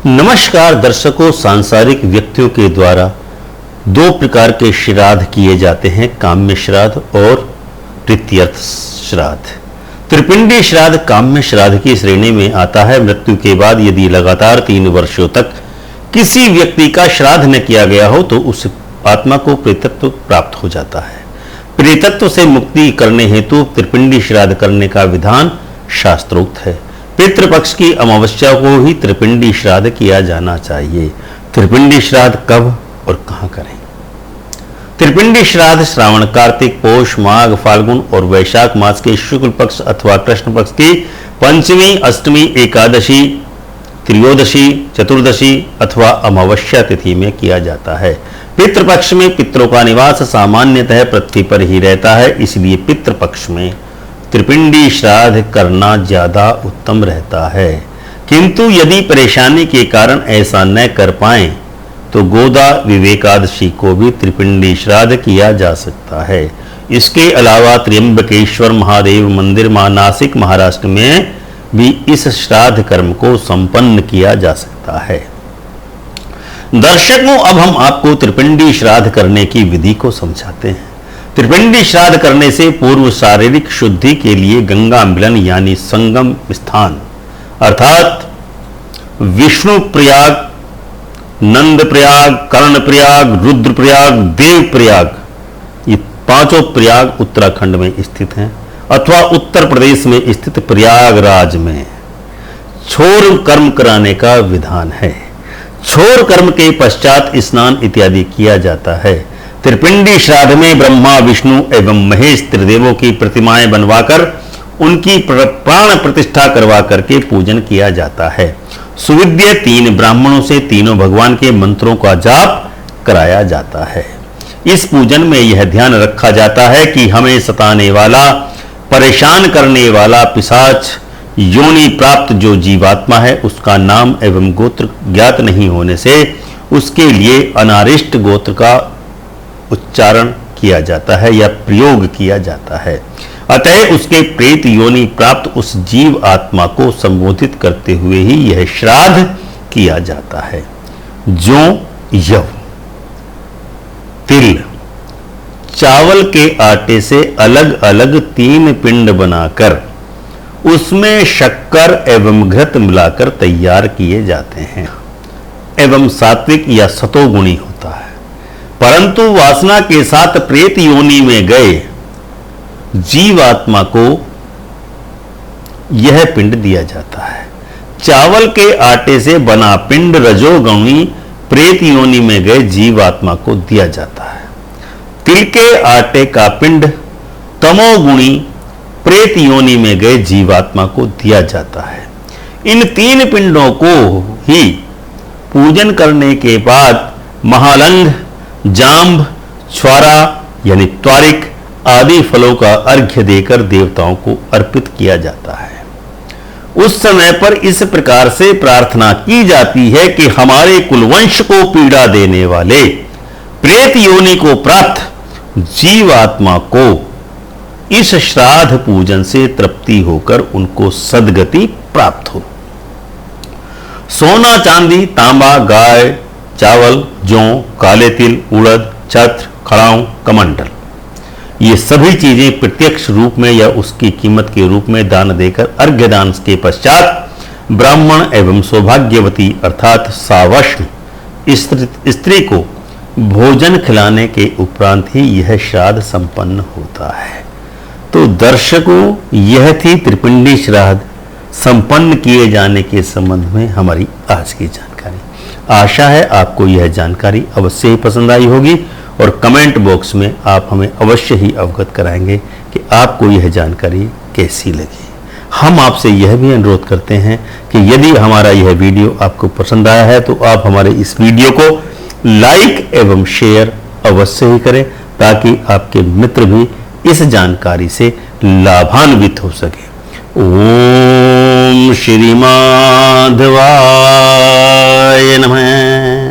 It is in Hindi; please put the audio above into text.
नमस्कार दर्शकों, सांसारिक व्यक्तियों के द्वारा दो प्रकार के श्राद्ध किए जाते हैं, काम्य श्राद्ध और प्रीत्यर्थ श्राद्ध। त्रिपिंडी श्राद्ध काम्य श्राद्ध की श्रेणी में आता है। मृत्यु के बाद यदि लगातार 3 वर्षों तक किसी व्यक्ति का श्राद्ध न किया गया हो तो उस आत्मा को प्रेतत्व प्राप्त हो जाता है। प्रेतत्व से मुक्ति करने हेतु त्रिपिंडी श्राद्ध करने का विधान शास्त्रोक्त है। पितृपक्ष की अमावस्या को ही त्रिपिंडी श्राद्ध किया जाना चाहिए। त्रिपिंडी श्राद्ध कब और कहां करें? त्रिपिंडी श्राद्ध श्रावण, कार्तिक, पौष, माघ, फाल्गुन और वैशाख मास के शुक्ल पक्ष अथवा कृष्ण पक्ष की पंचमी, अष्टमी, एकादशी, त्रयोदशी, चतुर्दशी अथवा अमावस्या तिथि में किया जाता है। पितृपक्ष में पितरों का निवास सामान्यतः पृथ्वी पर ही रहता है, इसलिए पितृपक्ष में त्रिपिंडी श्राद्ध करना ज्यादा उत्तम रहता है। किंतु यदि परेशानी के कारण ऐसा न कर पाए तो गोदा विवेकादशी को भी त्रिपिंडी श्राद्ध किया जा सकता है। इसके अलावा त्र्यंबकेश्वर महादेव मंदिर नासिक महाराष्ट्र में भी इस श्राद्ध कर्म को संपन्न किया जा सकता है। दर्शकों, अब हम आपको त्रिपिंडी श्राद्ध करने की विधि को समझाते हैं। त्रिपिंडी श्राद्ध करने से पूर्व शारीरिक शुद्धि के लिए गंगा मिलन यानी संगम स्थान अर्थात विष्णु प्रयाग, नंद प्रयाग, कर्ण प्रयाग, रुद्र प्रयाग, देव प्रयाग, ये 5 प्रयाग उत्तराखंड में स्थित हैं अथवा उत्तर प्रदेश में स्थित प्रयागराज में छोर कर्म कराने का विधान है। छोर कर्म के पश्चात स्नान इत्यादि किया जाता है। त्रिपिंडी श्राद्ध में ब्रह्मा, विष्णु एवं महेश त्रिदेवों की प्रतिमाएं बनवाकर उनकी प्राण प्रतिष्ठा करवा करके पूजन किया जाता है। सुविद्य 3 ब्राह्मणों से तीनों भगवान के मंत्रों का जाप कराया जाता है। इस पूजन में यह ध्यान रखा जाता है कि हमें सताने वाला, परेशान करने वाला पिशाच योनि प्राप्त जो जीवात्मा है उसका नाम एवं गोत्र ज्ञात नहीं होने से उसके लिए अनारिष्ट गोत्र का उच्चारण किया जाता है या प्रयोग किया जाता है। अतः उसके प्रेत योनि प्राप्त उस जीव आत्मा को संबोधित करते हुए ही यह श्राद्ध किया जाता है। जौ, यव, तिल, चावल के आटे से अलग अलग 3 पिंड बनाकर उसमें शक्कर एवं घृत मिलाकर तैयार किए जाते हैं एवं सात्विक या सतोगुणी होता है। परंतु वासना के साथ प्रेत योनि में गए जीवात्मा को यह पिंड दिया जाता है। चावल के आटे से बना पिंड रजोगुणी प्रेत योनि में गए जीवात्मा को दिया जाता है। तिल के आटे का पिंड तमोगुणी प्रेत योनि में गए जीवात्मा को दिया जाता है। इन 3 पिंडों को ही पूजन करने के बाद महालंघ, जाम्ब, छ्वारा यानी त्वारिक आदि फलों का अर्घ्य देकर देवताओं को अर्पित किया जाता है। उस समय पर इस प्रकार से प्रार्थना की जाती है कि हमारे कुलवंश को पीड़ा देने वाले प्रेत योनि को प्राप्त जीवात्मा को इस श्राद्ध पूजन से तृप्ति होकर उनको सद्गति प्राप्त हो। सोना, चांदी, तांबा, गाय, चावल, जौ, काले तिल, उड़द, छत्र, खड़ाऊं, कमंडल, ये सभी चीजें प्रत्यक्ष रूप में या उसकी कीमत के रूप में दान देकर अर्घ्य दान के पश्चात ब्राह्मण एवं सौभाग्यवती अर्थात सावष्ण स्त्री को भोजन खिलाने के उपरांत ही यह श्राद्ध संपन्न होता है। तो दर्शकों, यह थी त्रिपिंडी श्राद्ध संपन्न किए जाने के संबंध में हमारी आज की जानकारी। आशा है आपको यह जानकारी अवश्य ही पसंद आई होगी और कमेंट बॉक्स में आप हमें अवश्य ही अवगत कराएंगे कि आपको यह जानकारी कैसी लगी। हम आपसे यह भी अनुरोध करते हैं कि यदि हमारा यह वीडियो आपको पसंद आया है तो आप हमारे इस वीडियो को लाइक एवं शेयर अवश्य ही करें ताकि आपके मित्र भी इस जानकारी से लाभान्वित हो सके। ओम श्री माधवाय नमः।